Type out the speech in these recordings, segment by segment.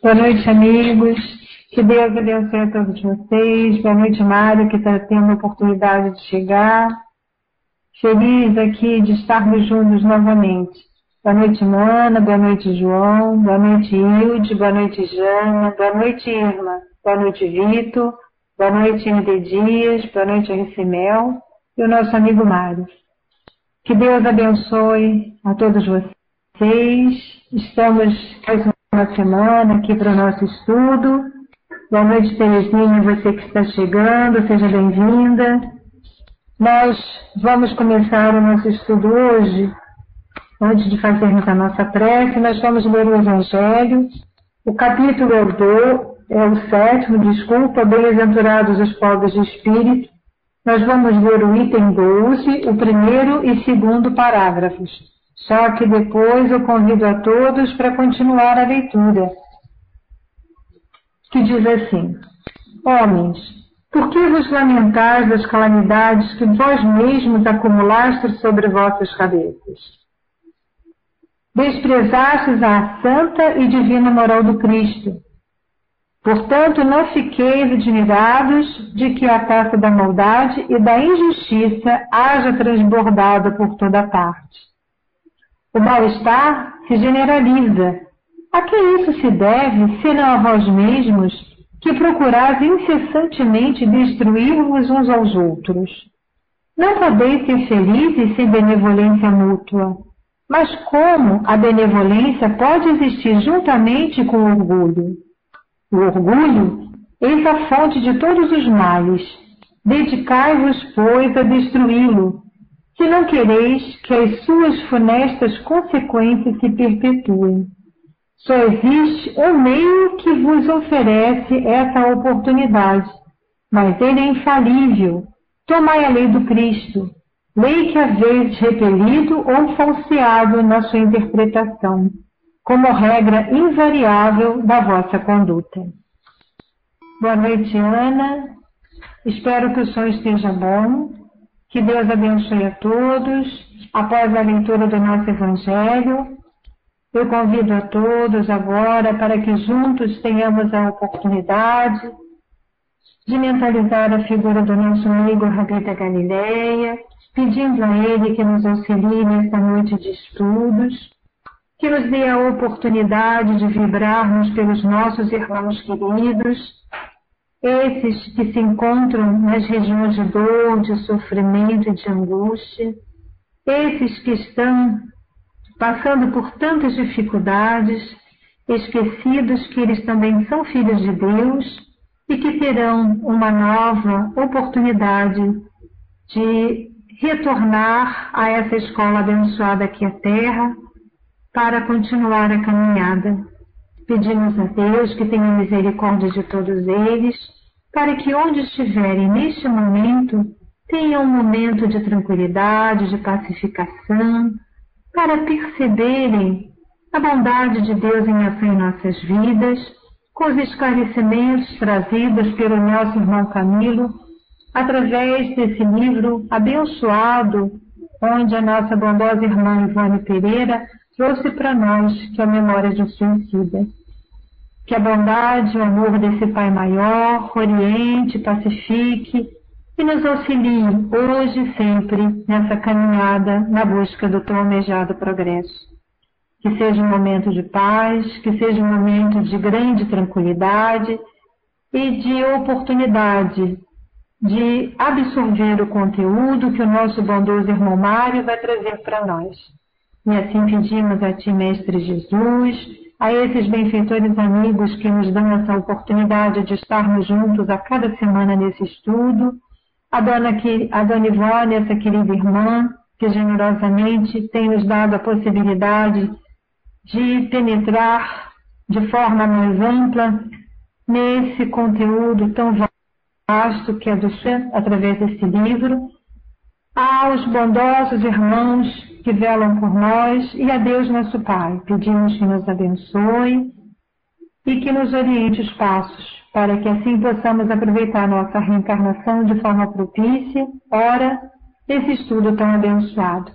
Boa noite, amigos. Que Deus abençoe a todos vocês. Boa noite, Mário, que está tendo a oportunidade de chegar. Feliz aqui de estarmos juntos novamente. Boa noite, Mana. Boa noite, João. Boa noite, Hilde. Boa noite, Jana. Boa noite, Irma. Boa noite, Vitor. Boa noite, ND Dias. Boa noite, Aricimel. E o nosso amigo Mário. Que Deus abençoe a todos vocês. Estamos mais uma semana aqui para o nosso estudo. Boa noite, Terezinha, você que está chegando, seja bem-vinda. Nós vamos começar o nosso estudo hoje. Antes de fazermos a nossa prece, nós vamos ler o Evangelho. O capítulo é o 7º, bem-aventurados os pobres de espírito. Nós vamos ler o item 12, o primeiro e segundo parágrafos. Só que depois eu convido a todos para continuar a leitura, que diz assim: Homens, por que vos lamentais das calamidades que vós mesmos acumulastes sobre vossas cabeças? Desprezastes a santa e divina moral do Cristo. Portanto, não fiqueis admirados de que a taça da maldade e da injustiça haja transbordado por toda parte. O mal-estar se generaliza. A que isso se deve, senão a vós mesmos, que procurais incessantemente destruir-vos uns aos outros? Não podeis ser felizes sem benevolência mútua. Mas como a benevolência pode existir juntamente com o orgulho? O orgulho, eis a fonte de todos os males. Dedicai-vos, pois, a destruí-lo, se não quereis que as suas funestas consequências se perpetuem. Só existe um meio que vos oferece essa oportunidade, mas ele é infalível. Tomai a lei do Cristo, lei que haveis repelido ou falseado na sua interpretação, como regra invariável da vossa conduta. Boa noite, Ana. Espero que o som esteja bom. Que Deus abençoe a todos. Após a leitura do nosso Evangelho, eu convido a todos agora para que juntos tenhamos a oportunidade de mentalizar a figura do nosso amigo Rabi da Galileia, pedindo a ele que nos auxilie nesta noite de estudos, que nos dê a oportunidade de vibrarmos pelos nossos irmãos queridos, esses que se encontram nas regiões de dor, de sofrimento e de angústia, esses que estão passando por tantas dificuldades, esquecidos que eles também são filhos de Deus e que terão uma nova oportunidade de retornar a essa escola abençoada aqui à Terra para continuar a caminhada. Pedimos a Deus que tenha misericórdia de todos eles, para que onde estiverem neste momento, tenham um momento de tranquilidade, de pacificação, para perceberem a bondade de Deus em ação em nossas vidas, com os esclarecimentos trazidos pelo nosso irmão Camilo, através desse livro abençoado, onde a nossa bondosa irmã Ivone Pereira trouxe para nós, que é a Memória de um Suicida. Que a bondade e o amor desse Pai maior oriente, pacifique e nos auxilie hoje e sempre nessa caminhada na busca do tão almejado progresso. Que seja um momento de paz, que seja um momento de grande tranquilidade e de oportunidade de absorver o conteúdo que o nosso bondoso irmão Mário vai trazer para nós. E assim pedimos a Ti, Mestre Jesus, a esses benfeitores amigos que nos dão essa oportunidade de estarmos juntos a cada semana nesse estudo, a Dona Ivone, essa querida irmã, que generosamente tem nos dado a possibilidade de penetrar de forma mais ampla nesse conteúdo tão vasto que é do Céu, através desse livro, aos bondosos irmãos que velam por nós e a Deus nosso Pai. Pedimos que nos abençoe e que nos oriente os passos, para que assim possamos aproveitar nossa reencarnação de forma propícia, ora, esse estudo tão abençoado.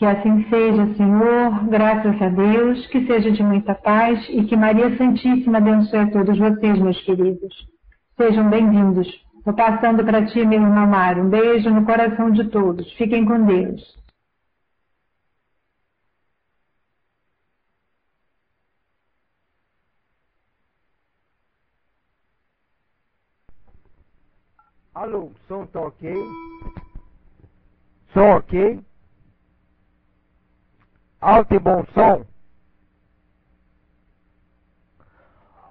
Que assim seja, Senhor, graças a Deus, que seja de muita paz e que Maria Santíssima abençoe a todos vocês, meus queridos. Sejam bem-vindos. Vou passando para ti, meu irmão Mário. Um beijo no coração de todos. Fiquem com Deus. Alô, som tá ok? Som ok? Alto e bom som?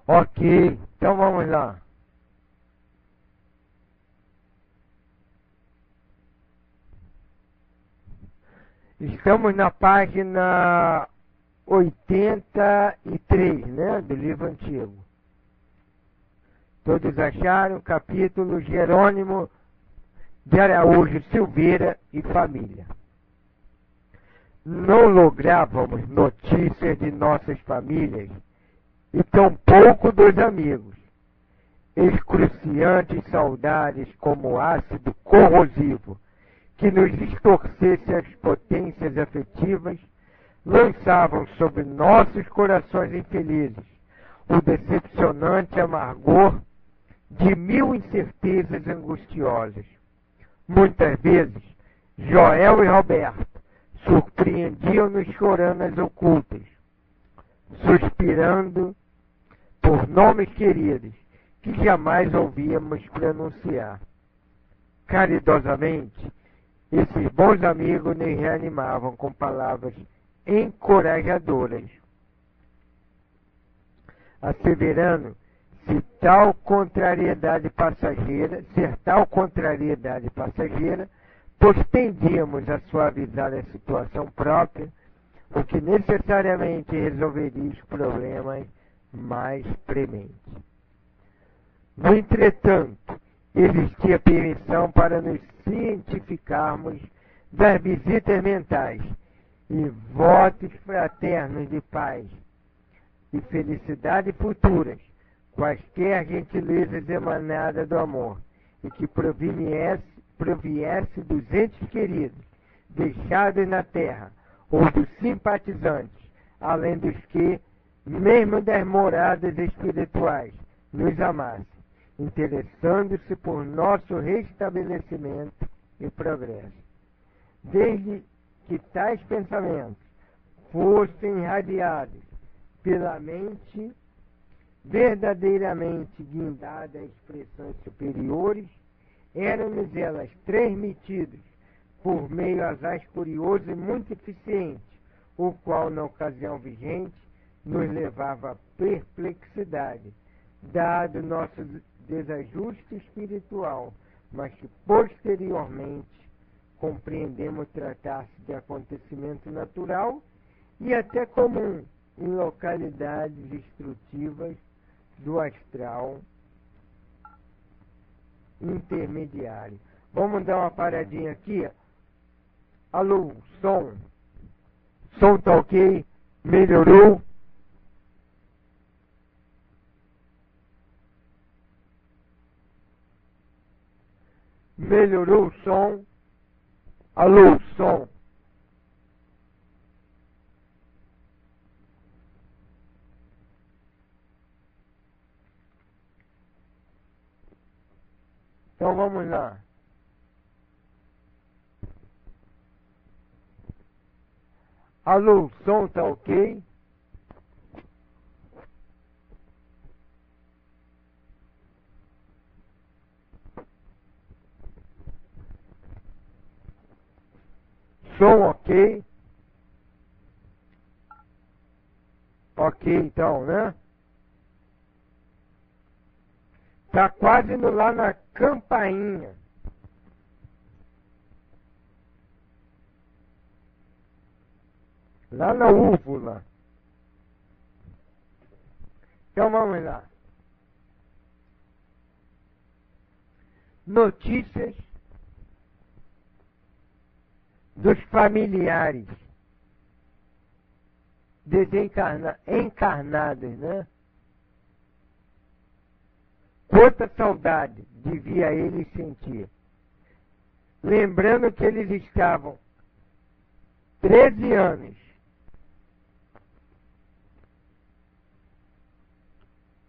Ok, então vamos lá. Estamos na página 83, né, do livro antigo. Todos acharam? Capítulo Jerônimo de Araújo Silveira e família. Não lográvamos notícias de nossas famílias e tampouco dos amigos. Excruciantes saudades como ácido corrosivo que nos distorcesse as potências afetivas lançavam sobre nossos corações infelizes o decepcionante amargor de mil incertezas angustiosas. Muitas vezes, Joel e Roberto surpreendiam-nos chorando as ocultas, suspirando por nomes queridos que jamais ouvíamos pronunciar. Caridosamente, esses bons amigos nos reanimavam com palavras encorajadoras, asseverando ser tal contrariedade passageira, pois tendíamos a suavizar a situação própria, o que necessariamente resolveria os problemas mais prementes. No entretanto, existia permissão para nos cientificarmos das visitas mentais e votos fraternos de paz e felicidade futuras, quaisquer gentilezas emanadas do amor, e que proviesse dos entes queridos, deixados na terra, ou dos simpatizantes, além dos que, mesmo das moradas espirituais, nos amassem, interessando-se por nosso restabelecimento e progresso. Desde que tais pensamentos fossem irradiados pela mente verdadeiramente guindada a expressões superiores, eram-nos elas transmitidas por meio asaz curioso e muito eficiente, o qual, na ocasião vigente, nos levava à perplexidade, dado nosso desajuste espiritual, mas que posteriormente compreendemos tratar-se de acontecimento natural e até comum em localidades instrutivas do astral intermediário. Vamos dar uma paradinha aqui. Alô, som. Som tá ok? Melhorou? Melhorou o som? Alô, som. Então vamos lá. Alô, o som tá ok? Som ok? Ok então, né? Tá quase indo lá na campainha. Lá na úvula. Então vamos lá. Notícias dos familiares encarnados, né? Quanta saudade devia eles sentir. Lembrando que eles estavam 13 anos.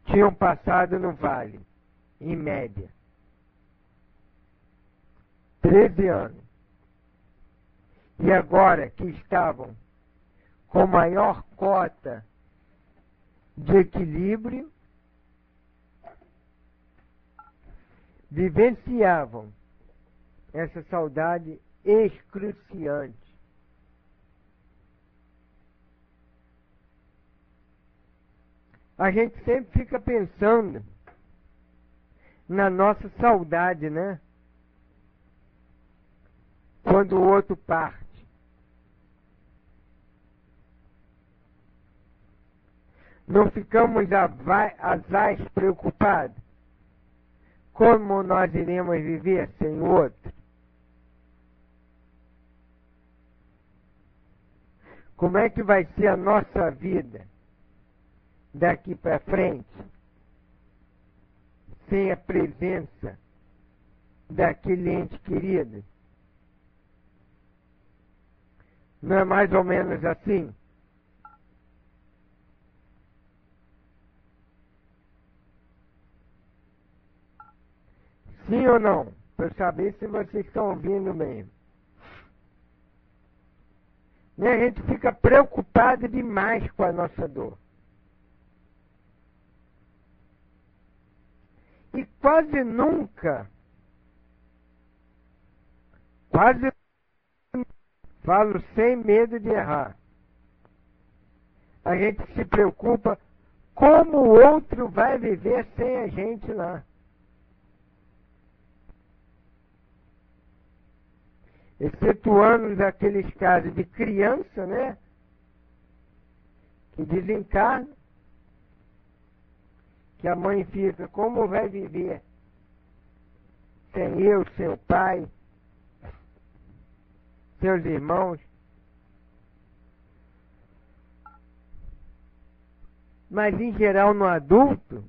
Tinham passado no vale, em média. 13 anos. E agora que estavam com maior cota de equilíbrio, vivenciavam essa saudade excruciante. A gente sempre fica pensando na nossa saudade, né? Quando o outro parte. Não ficamos asaz preocupados? Como nós iremos viver sem o outro? Como é que vai ser a nossa vida daqui para frente sem a presença daquele ente querido? Não é mais ou menos assim? Sim ou não? Para eu saber se vocês estão ouvindo mesmo. E a gente fica preocupado demais com a nossa dor. E quase nunca, falo sem medo de errar, a gente se preocupa como o outro vai viver sem a gente lá. Excetuando aqueles casos de criança, né? Que desencarna, que a mãe fica, como vai viver sem eu, seu pai, seus irmãos? Mas em geral no adulto,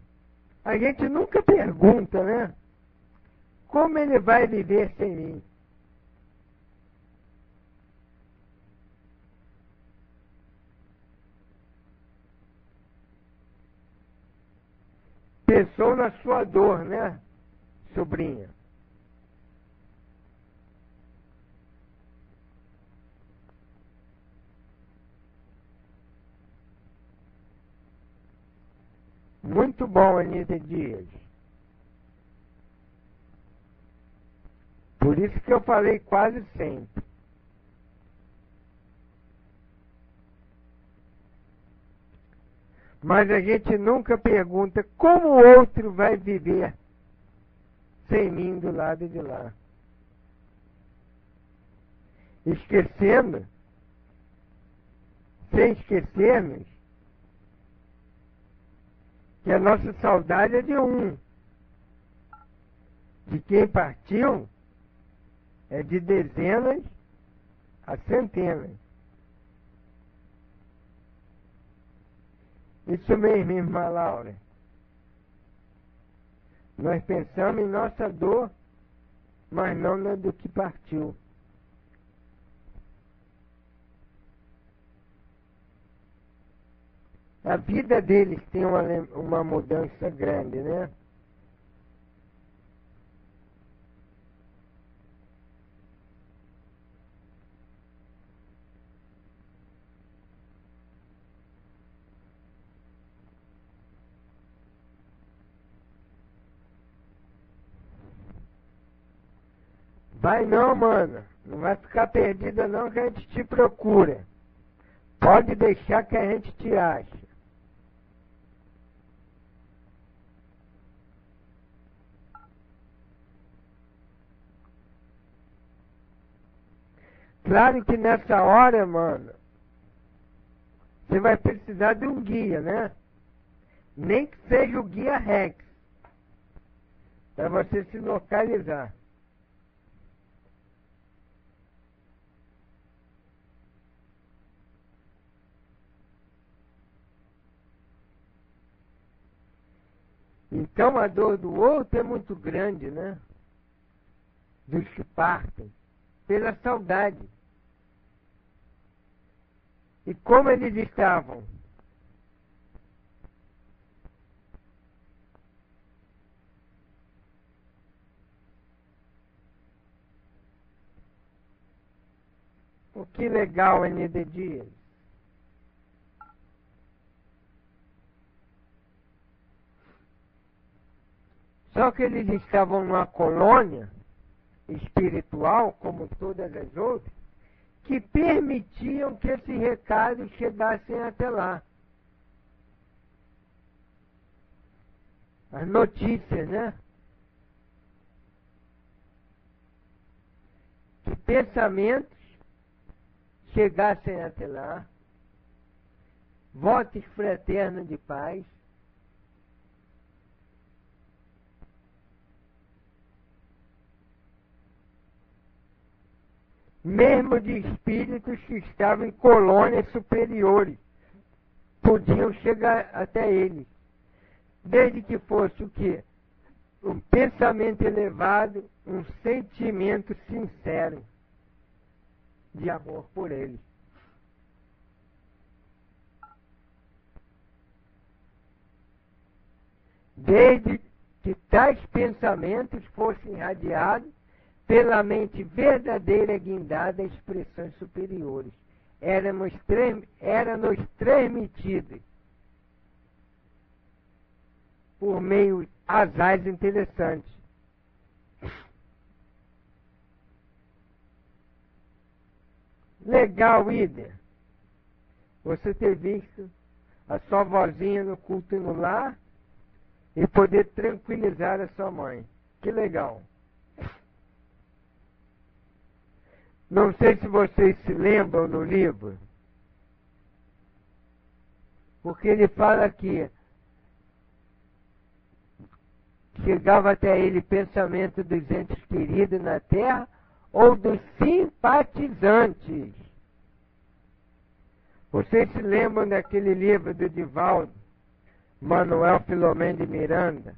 a gente nunca pergunta, né? Como ele vai viver sem mim? Pensou na sua dor, né, sobrinha? Muito bom, Anita Dias. Por isso que eu falei quase sempre. Mas a gente nunca pergunta como o outro vai viver sem mim do lado de lá. Esquecendo, sem esquecermos, que a nossa saudade é de um. De quem partiu é de dezenas a centenas. Isso mesmo, irmã Laura. Nós pensamos em nossa dor, mas não na do que partiu. A vida deles tem uma mudança grande, né? Vai não, mano. Não vai ficar perdida não, que a gente te procura. Pode deixar que a gente te acha. Claro que nessa hora, mano, você vai precisar de um guia, né? Nem que seja o guia Rex, para você se localizar. Então a dor do outro é muito grande, né? Dos que partem, pela saudade. E como eles estavam? O que legal, N.D. Dias. Só que eles estavam numa colônia espiritual, como todas as outras, que permitiam que esses recados chegassem até lá. As notícias, né? Que pensamentos chegassem até lá, votos fraternos de paz, mesmo de espíritos que estavam em colônias superiores, podiam chegar até eles, desde que fosse o quê? Um pensamento elevado, um sentimento sincero de amor por eles. Desde que tais pensamentos fossem irradiados pela mente verdadeira guindada a expressões superiores, éramos transmitidos por meio asais interessantes. Legal, Ida, você ter visto a sua vozinha no culto no lar e poder tranquilizar a sua mãe. Que legal. Não sei se vocês se lembram no livro, porque ele fala que chegava até ele pensamento dos entes queridos na terra ou dos simpatizantes. Vocês se lembram daquele livro do Divaldo, Manuel Filomeno de Miranda,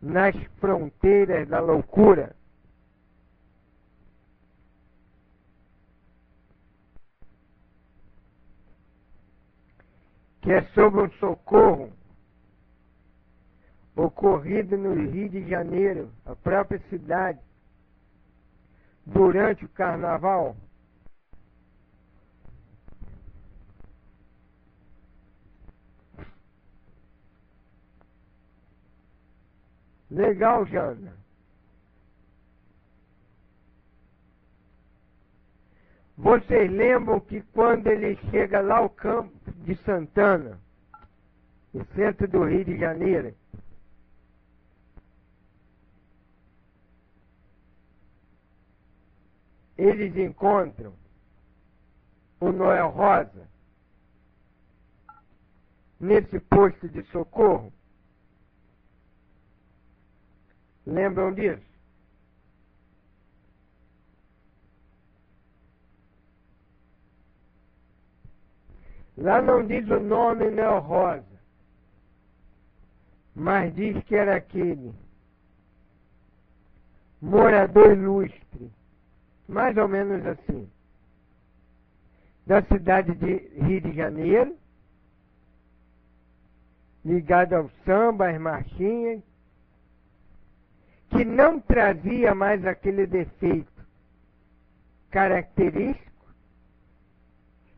Nas Fronteiras da Loucura? Que é sobre um socorro ocorrido no Rio de Janeiro, a própria cidade, durante o carnaval. Legal, Jana. Vocês lembram que quando ele chega lá ao campo de Santana, no centro do Rio de Janeiro, eles encontram o Noel Rosa nesse posto de socorro? Lembram disso? Lá não diz o nome Noel Rosa, mas diz que era aquele morador ilustre, mais ou menos assim, da cidade de Rio de Janeiro, ligado ao samba, às marchinhas, que não trazia mais aquele defeito característico,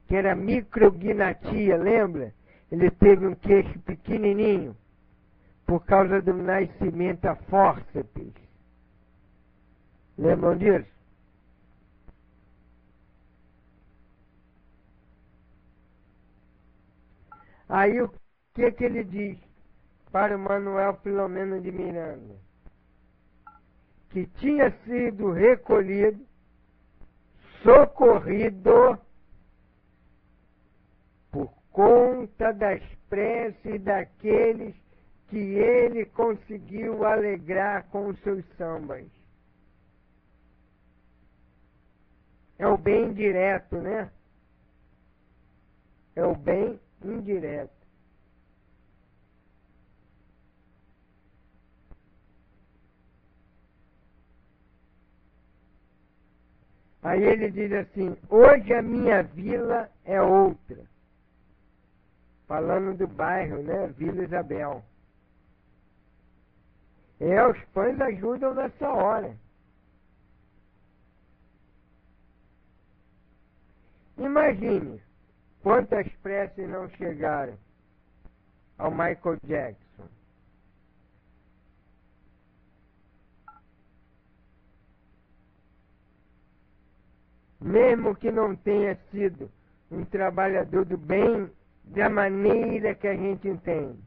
que era micrognatia, lembra? Ele teve um queixo pequenininho, por causa do nascimento a fórceps. Lembram disso? Aí o que ele diz para o Manuel Filomeno de Miranda? Que tinha sido recolhido, socorrido por conta das preces daqueles que ele conseguiu alegrar com os seus sambas. É o bem indireto, né? É o bem indireto. Aí ele diz assim: hoje a minha vila é outra. falando do bairro, né? Vila Isabel. Os pães ajudam nessa hora. Imagine quantas preces não chegaram ao Michael Jackson. Mesmo que não tenha sido um trabalhador do bem da maneira que a gente entende.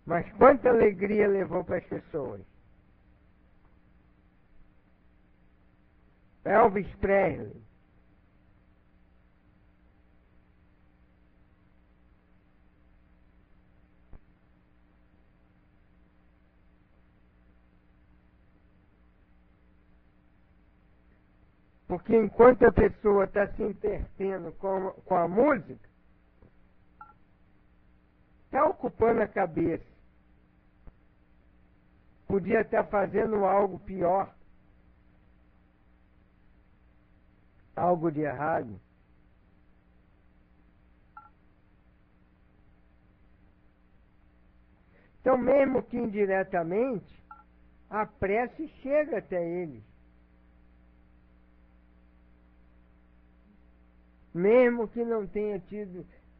Mas quanta alegria levou para as pessoas. Elvis Presley. Porque enquanto a pessoa está se entretendo com a música, está ocupando a cabeça. Podia estar fazendo algo pior, algo de errado. Então, mesmo que indiretamente, a prece chega até eles. Mesmo que não tenha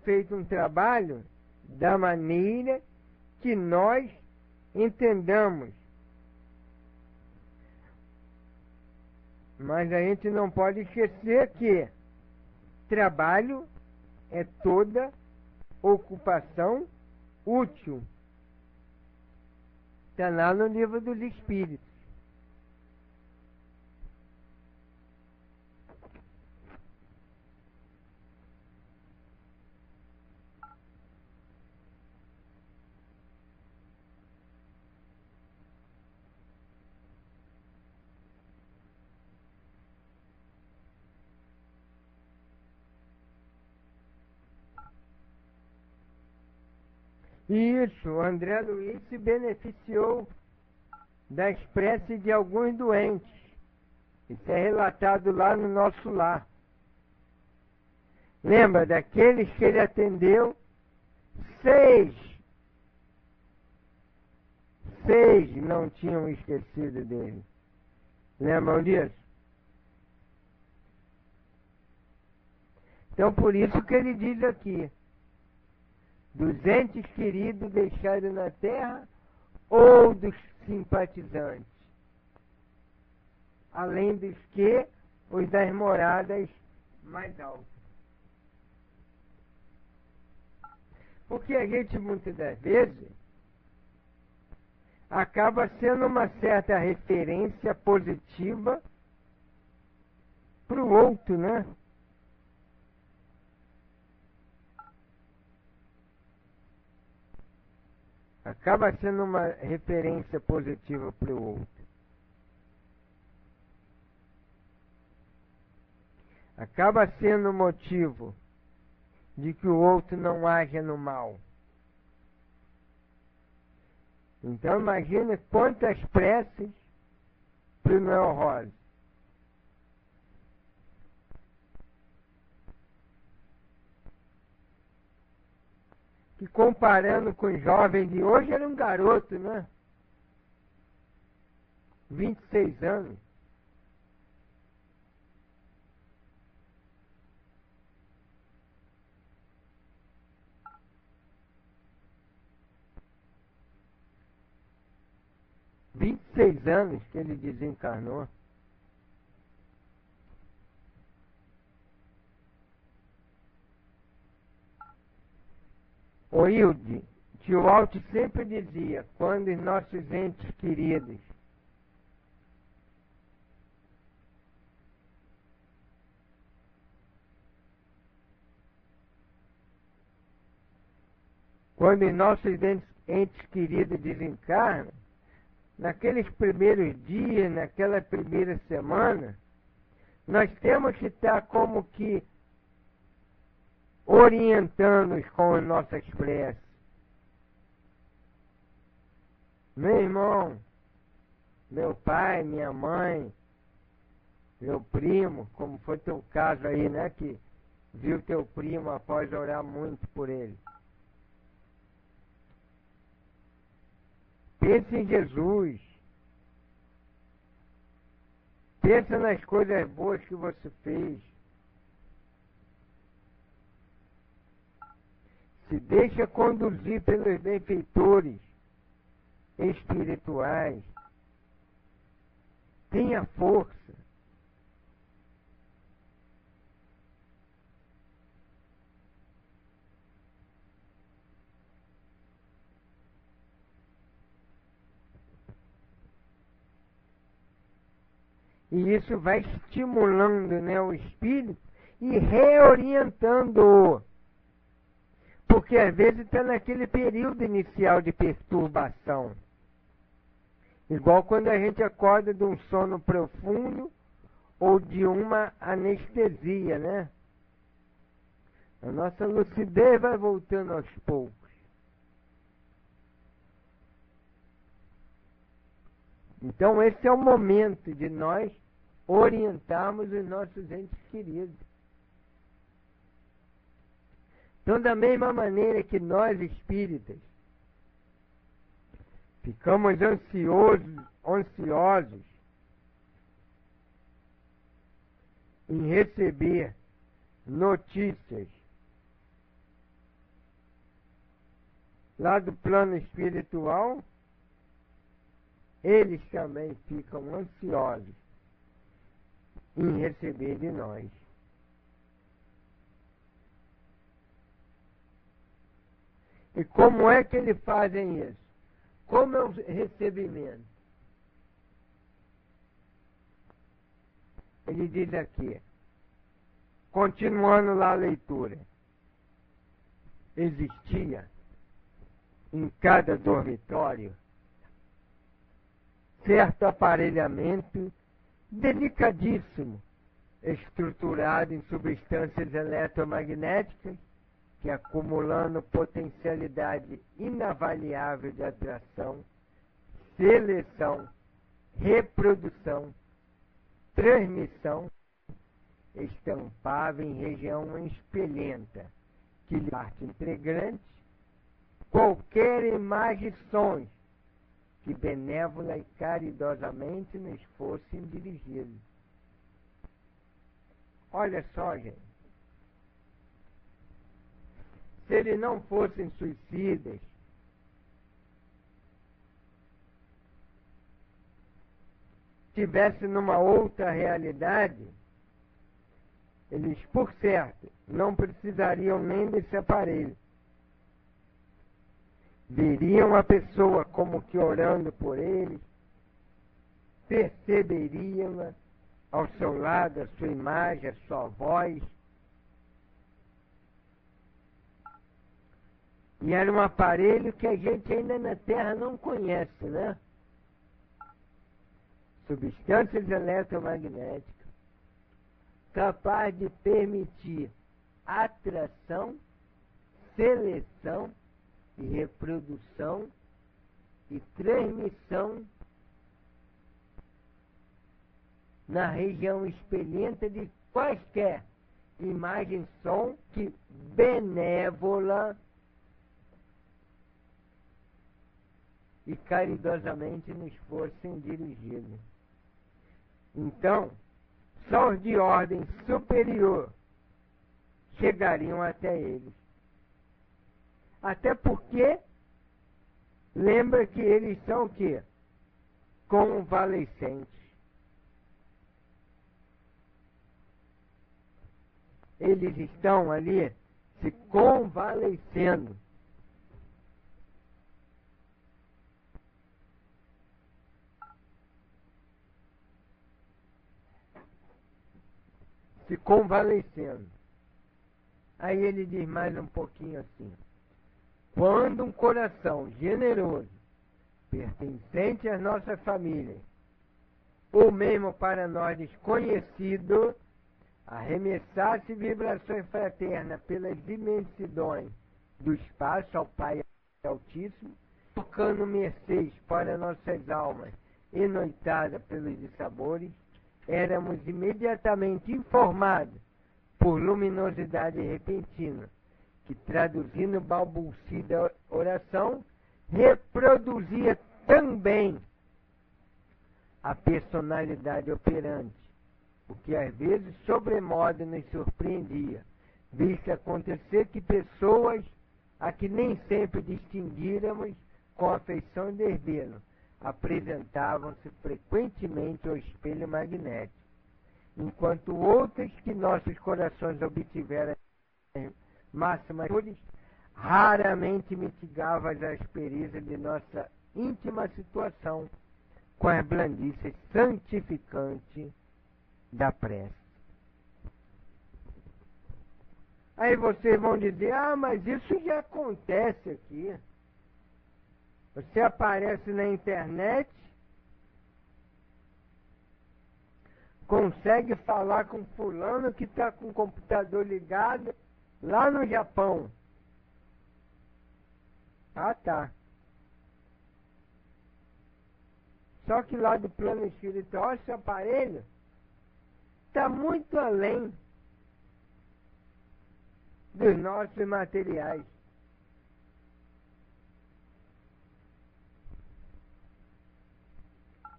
feito um trabalho da maneira que nós entendamos. Mas a gente não pode esquecer que trabalho é toda ocupação útil. Está lá no livro dos Espíritos. Isso, o André Luiz se beneficiou das preces de alguns doentes. Isso é relatado lá no Nosso Lar. Lembra daqueles que ele atendeu? Seis não tinham esquecido dele. Lembram disso? Então, por isso que ele diz aqui: dos entes queridos deixados na terra ou dos simpatizantes, além dos que os das moradas mais altas. Porque a gente, muitas das vezes, acaba sendo uma certa referência positiva para o outro, né? Acaba sendo uma referência positiva para o outro. Acaba sendo motivo de que o outro não haja no mal. Então imagine quantas preces para o Noel Rosa. Que comparando com os jovens de hoje, era um garoto, né? 26 anos. Anos que ele desencarnou. O Hilde, tio Walt sempre dizia, quando os nossos entes queridos entes queridos desencarnam, naqueles primeiros dias, naquela primeira semana, nós temos que estar como que orientando-os com as nossas preces. Meu irmão, meu pai, minha mãe, meu primo, como foi teu caso aí, né, que viu teu primo após orar muito por ele. Pensa em Jesus. Pensa nas coisas boas que você fez. Se deixa conduzir pelos benfeitores espirituais. Tenha força. E isso vai estimulando, né, o espírito e reorientando-o. Porque às vezes está naquele período inicial de perturbação. Igual quando a gente acorda de um sono profundo ou de uma anestesia, né? A nossa lucidez vai voltando aos poucos. Então esse é o momento de nós orientarmos os nossos entes queridos. Então, da mesma maneira que nós espíritas ficamos ansiosos em receber notícias lá do plano espiritual, eles também ficam ansiosos em receber de nós. E como é que eles fazem isso? Como é o recebimento? Ele diz aqui, continuando lá a leitura, existia em cada dormitório certo aparelhamento delicadíssimo, estruturado em substâncias eletromagnéticas, que acumulando potencialidade inavaliável de atração, seleção, reprodução, transmissão, estampava em região espelhenta, que lhe parte integrante qualquer imagem e sons que benévola e caridosamente nos fossem dirigidos. Olha só, gente. Se eles não fossem suicidas, tivessem numa outra realidade, eles, por certo, não precisariam nem desse aparelho. Veriam a pessoa como que orando por eles, perceberiam-na ao seu lado, a sua imagem, a sua voz. E era um aparelho que a gente ainda na Terra não conhece, né? Substâncias eletromagnéticas, capaz de permitir atração, seleção e reprodução e transmissão na região espelhenta de quaisquer imagem, som que benévola e caridosamente nos fossem dirigidos. Então, só os de ordem superior chegariam até eles. Até porque, lembra que eles são o quê? Convalescentes. Eles estão ali se convalescendo. Se convalescendo. Aí ele diz mais um pouquinho assim: quando um coração generoso, pertencente às nossas famílias, ou mesmo para nós desconhecido, arremessasse vibrações fraternas pelas imensidões do espaço ao Pai Altíssimo, tocando mercês para nossas almas, enoitadas pelos dissabores, éramos imediatamente informados por luminosidade repentina, que, traduzindo o balbucio da oração, reproduzia também a personalidade operante, o que às vezes sobremodo nos surpreendia, visto acontecer que pessoas a que nem sempre distinguíramos com afeição e desvelo apresentavam-se frequentemente ao espelho magnético, enquanto outras que nossos corações obtiveram máximas cores raramente mitigavam as asperezas de nossa íntima situação com as blandícias santificantes da prece. Aí vocês vão dizer, mas isso já acontece aqui. Você aparece na internet, consegue falar com fulano que está com o computador ligado lá no Japão. Ah, tá. Só que lá do plano espiritual, esse aparelho está muito além dos nossos materiais.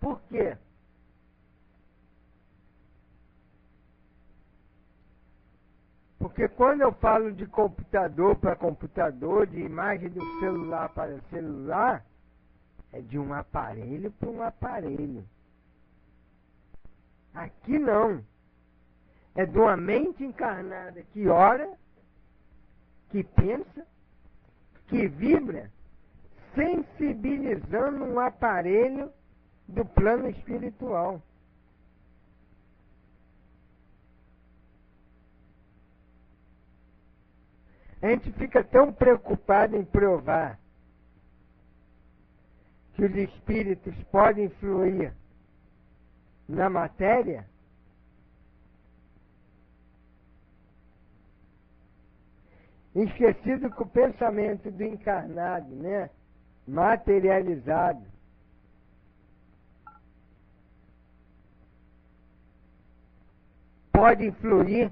Por quê? Porque quando eu falo de computador para computador, de imagem do celular para celular, é de um aparelho para um aparelho. Aqui não. É de uma mente encarnada que ora, que pensa, que vibra, sensibilizando um aparelho do plano espiritual. A gente fica tão preocupado em provar que os espíritos podem influir na matéria, esquecido que o pensamento do encarnado, né, materializado, pode influir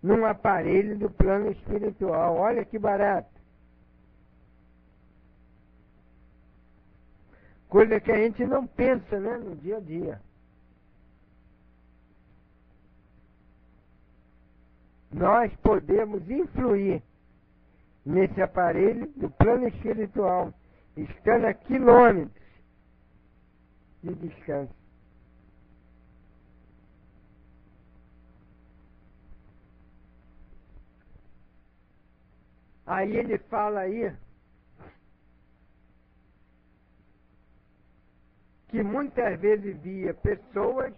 num aparelho do plano espiritual. Olha que barato. Coisa que a gente não pensa, né, no dia a dia. Nós podemos influir nesse aparelho do plano espiritual, estando a quilômetros de distância. Aí ele fala aí que muitas vezes via pessoas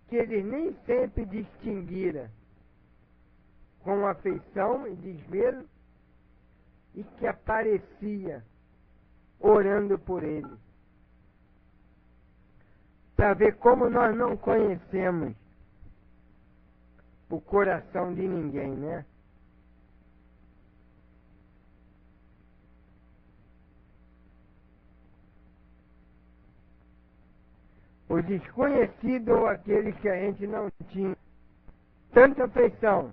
que eles nem sempre distinguiram com afeição e desvelo e que aparecia orando por ele. Para ver como nós não conhecemos o coração de ninguém, né? O desconhecido ou aquele que a gente não tinha tanta afeição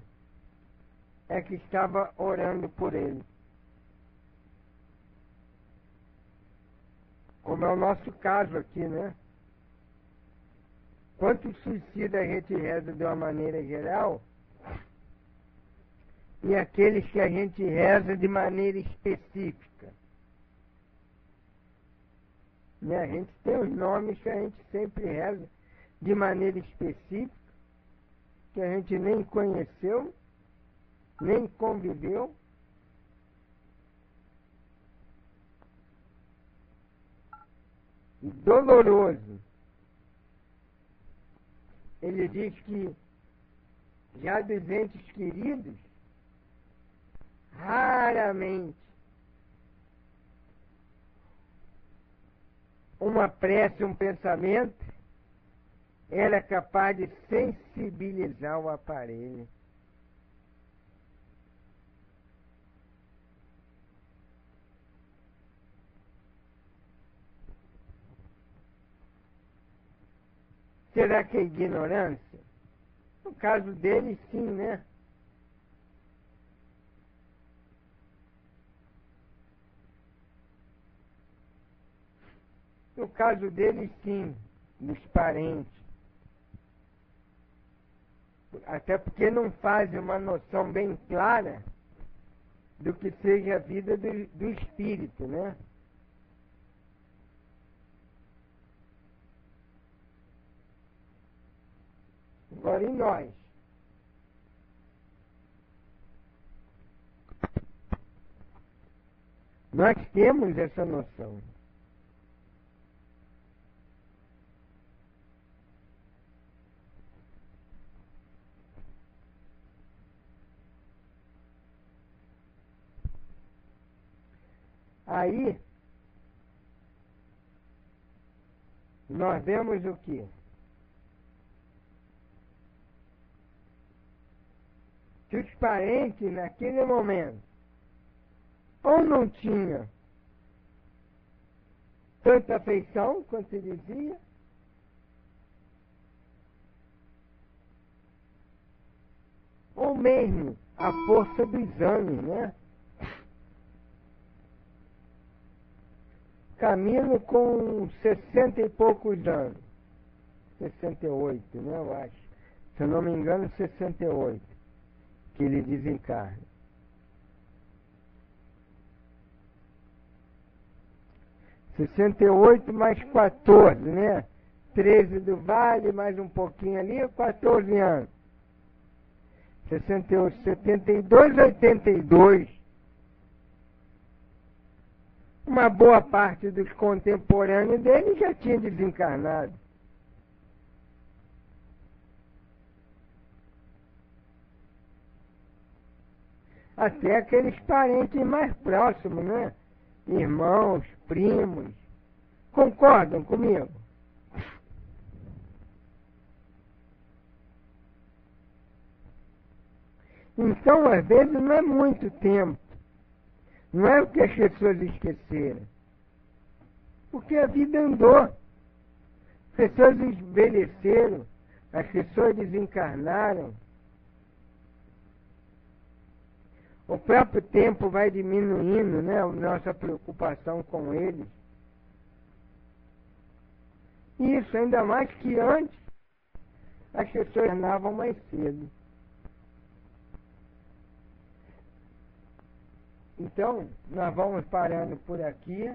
é que estava orando por ele. Como é o nosso caso aqui, né? Quantos suicidas a gente reza de uma maneira geral e aqueles que a gente reza de maneira específica. Né? A gente tem os nomes que a gente sempre reza de maneira específica, que a gente nem conheceu, nem conviveu. E doloroso. Ele diz que já dos entes queridos, raramente uma prece, um pensamento, era capaz de sensibilizar o aparelho. Será que é ignorância? No caso dele, sim, né? No caso dele, sim, dos parentes. Até porque não fazem uma noção bem clara do que seja a vida do espírito, né? Agora, em nós? Nós temos essa noção. Aí, nós vemos o quê? Que os parentes, naquele momento, ou não tinham tanta afeição quanto se dizia, ou mesmo a força dos anos, né? Camilo com 60 e poucos anos, 68, né, eu acho. Se eu não me engano, 68, que ele desencarna. 68 mais 14, né? 13 do Vale, mais um pouquinho ali, 14 anos. 68, 72, 82. Uma boa parte dos contemporâneos dele já tinha desencarnado. Até aqueles parentes mais próximos, né? Irmãos, primos. Concordam comigo? Então, às vezes, não é muito tempo. Não é o que as pessoas esqueceram. Porque a vida andou. As pessoas envelheceram. As pessoas desencarnaram. O próprio tempo vai diminuindo, né? A nossa preocupação com eles. Isso, ainda mais que antes, as pessoas andavam mais cedo. Então, nós vamos parando por aqui.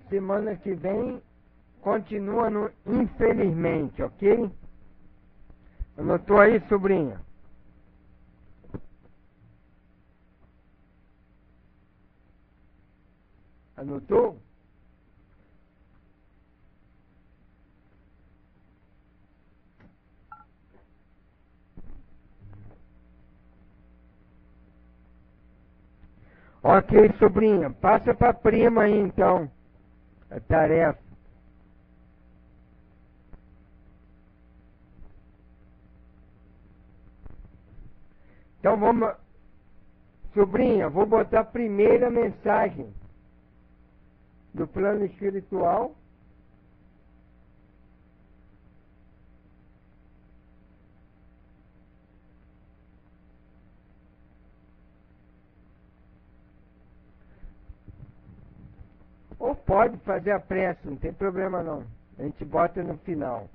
Semana que vem continua no infelizmente, ok? Anotou aí, sobrinha? Anotou? Ok, sobrinha, passa para a prima aí então, a tarefa. Então vamos, sobrinha, vou botar a primeira mensagem do plano espiritual. Ou pode fazer a prece, não tem problema não. A gente bota no final.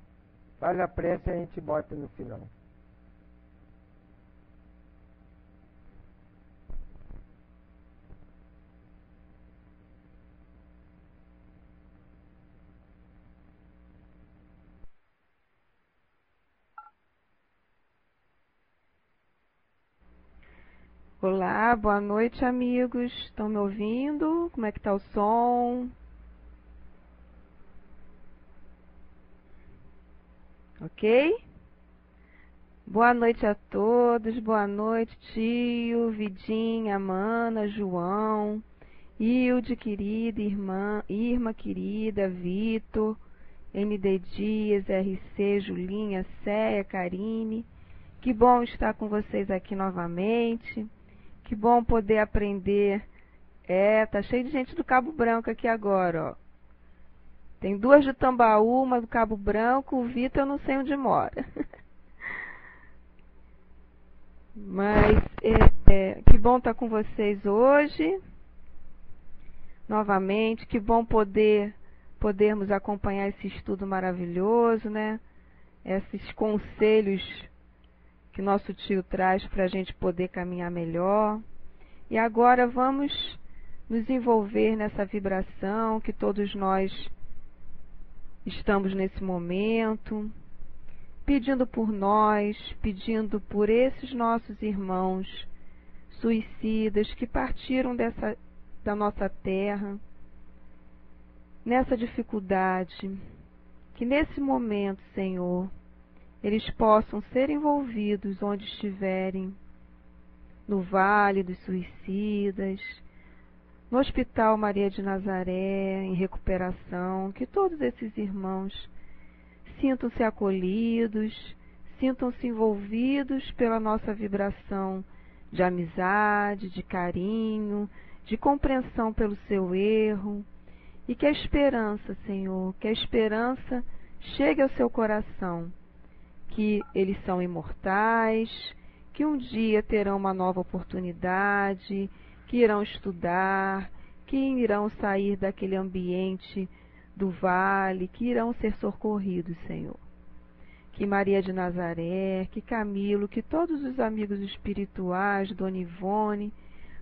Faz a prece e a gente bota no final. Olá, boa noite, amigos. Estão me ouvindo? Como é que tá o som? Ok? Boa noite a todos. Boa noite, tio, Vidinha, Mana, João, Hilde, querida, Irma querida, Vitor, ND Dias, RC, Julinha, Céia, Karine. Que bom estar com vocês aqui novamente. Que bom poder aprender. Tá cheio de gente do Cabo Branco aqui agora, ó. Tem 2 de Tambaú, uma do Cabo Branco, o Vitor eu não sei onde mora. Mas que bom estar com vocês hoje, novamente, que bom podermos acompanhar esse estudo maravilhoso, né? Esses conselhos que nosso tio traz para a gente poder caminhar melhor. E agora vamos nos envolver nessa vibração que todos nós estamos nesse momento, pedindo por nós, pedindo por esses nossos irmãos suicidas que partiram da nossa terra, nessa dificuldade, que nesse momento, Senhor, eles possam ser envolvidos onde estiverem, no Vale dos Suicidas, no Hospital Maria de Nazaré, em recuperação, que todos esses irmãos sintam-se acolhidos, sintam-se envolvidos pela nossa vibração de amizade, de carinho, de compreensão pelo seu erro, e que a esperança, Senhor, que a esperança chegue ao seu coração, que eles são imortais, que um dia terão uma nova oportunidade, que irão estudar, que irão sair daquele ambiente do vale, que irão ser socorridos, Senhor. Que Maria de Nazaré, que Camilo, que todos os amigos espirituais, Dona Ivone,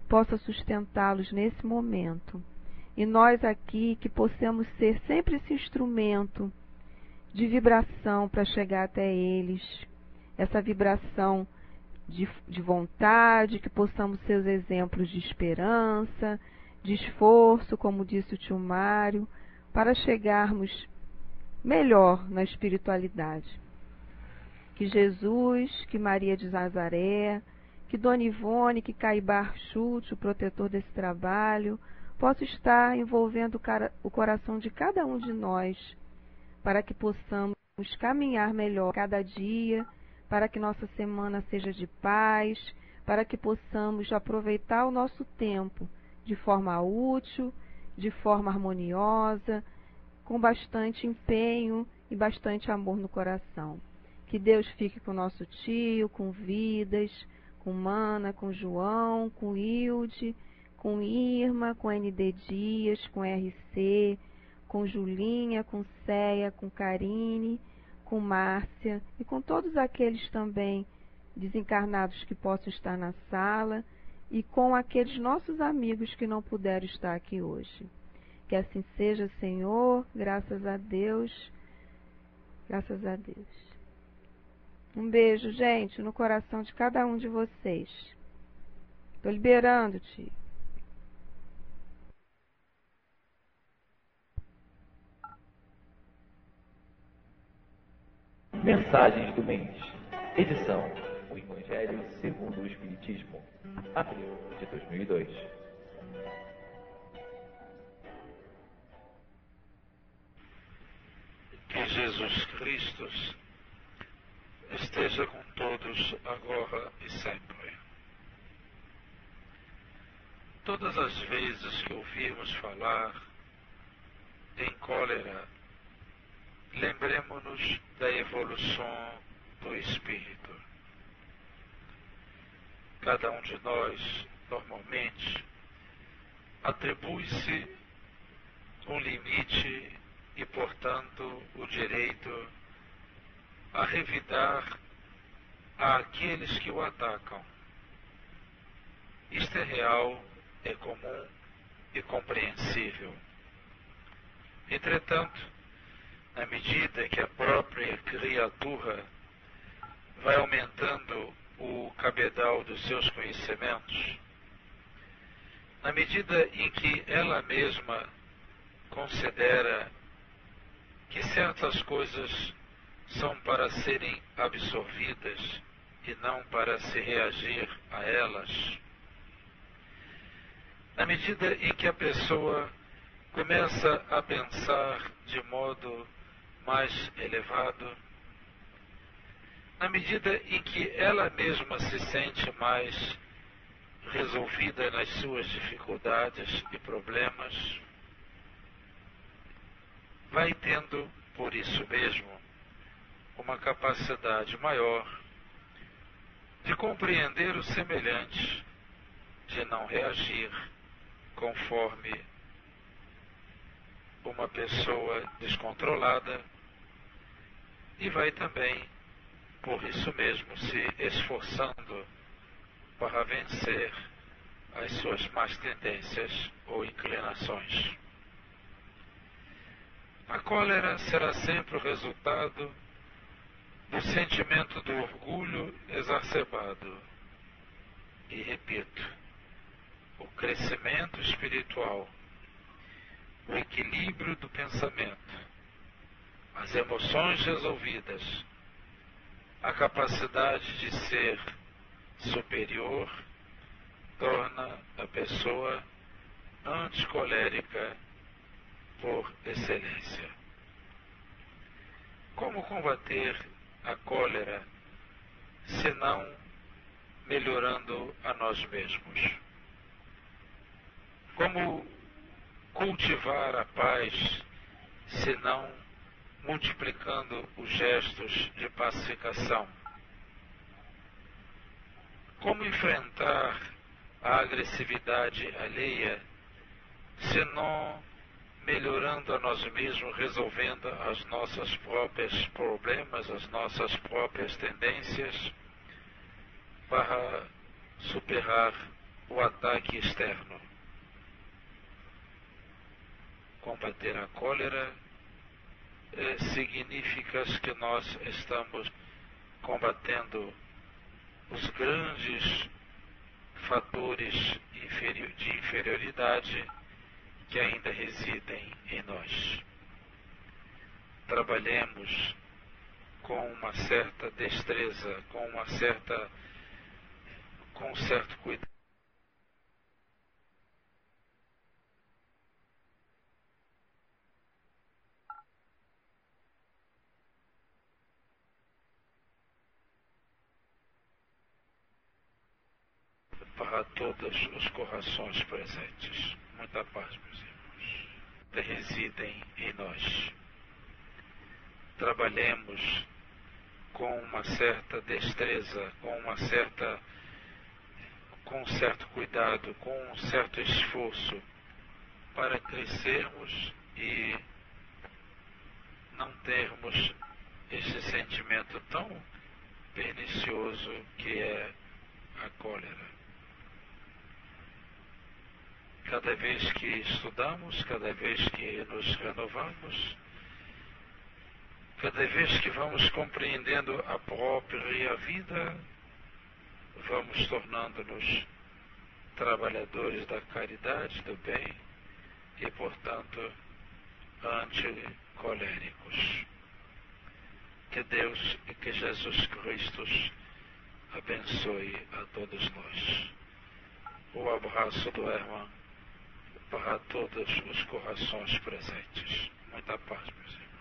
possa sustentá-los nesse momento. E nós aqui, que possamos ser sempre esse instrumento de vibração para chegar até eles, essa vibração de vontade, que possamos ser os exemplos de esperança, de esforço, como disse o tio Mário, para chegarmos melhor na espiritualidade. Que Jesus, que Maria de Nazaré, que Dona Ivone, que Caibar Chute, o protetor desse trabalho, possa estar envolvendo o coração de cada um de nós, para que possamos caminhar melhor cada dia, para que nossa semana seja de paz, para que possamos aproveitar o nosso tempo de forma útil, de forma harmoniosa, com bastante empenho e bastante amor no coração. Que Deus fique com o nosso tio, com Vidas, com Mana, com João, com Hilde, com Irma, com ND Dias, com RC, com Julinha, com Céia, com Karine, com Márcia e com todos aqueles também desencarnados que possam estar na sala e com aqueles nossos amigos que não puderam estar aqui hoje. Que assim seja, Senhor, graças a Deus, graças a Deus. Um beijo, gente, no coração de cada um de vocês. Estou liberando, tio. Mensagens do Mês. Edição: O Evangelho segundo o Espiritismo. Abril de 2002. Que Jesus Cristo esteja com todos agora e sempre. Todas as vezes que ouvirmos falar em cólera, lembremos-nos da evolução do Espírito. Cada um de nós, normalmente, atribui-se um limite e, portanto, o direito a revidar àqueles que o atacam. Isto é real, é comum e compreensível. Entretanto, na medida que a própria criatura vai aumentando o cabedal dos seus conhecimentos, na medida em que ela mesma considera que certas coisas são para serem absorvidas e não para se reagir a elas, na medida em que a pessoa começa a pensar de modo mais elevado, na medida em que ela mesma se sente mais resolvida nas suas dificuldades e problemas, vai tendo, por isso mesmo, uma capacidade maior de compreender o semelhante, de não reagir conforme uma pessoa descontrolada, e vai também, por isso mesmo, se esforçando para vencer as suas más tendências ou inclinações. A cólera será sempre o resultado do sentimento do orgulho exacerbado. E repito, o crescimento espiritual, o equilíbrio do pensamento, as emoções resolvidas, a capacidade de ser superior, torna a pessoa anticolérica por excelência. Como combater a cólera, senão melhorando a nós mesmos? Como cultivar a paz, senão multiplicando os gestos de pacificação? Como enfrentar a agressividade alheia, senão melhorando a nós mesmos, resolvendo as nossas próprias problemas, as nossas próprias tendências, para superar o ataque externo? Combater a cólera significa que nós estamos combatendo os grandes fatores de inferioridade que ainda residem em nós. Trabalhemos com uma certa destreza, com um certo cuidado. Para todos os corações presentes. Muita paz, meus irmãos. Residem em nós. Trabalhemos com uma certa destreza, com um certo cuidado, com um certo esforço para crescermos e não termos esse sentimento tão pernicioso que é a cólera. Cada vez que estudamos, cada vez que nos renovamos, cada vez que vamos compreendendo a própria vida, vamos tornando-nos trabalhadores da caridade, do bem e, portanto, anticoléricos. Que Deus e que Jesus Cristo abençoe a todos nós. O abraço do irmão para todos os corações presentes. Muita paz, meus irmãos.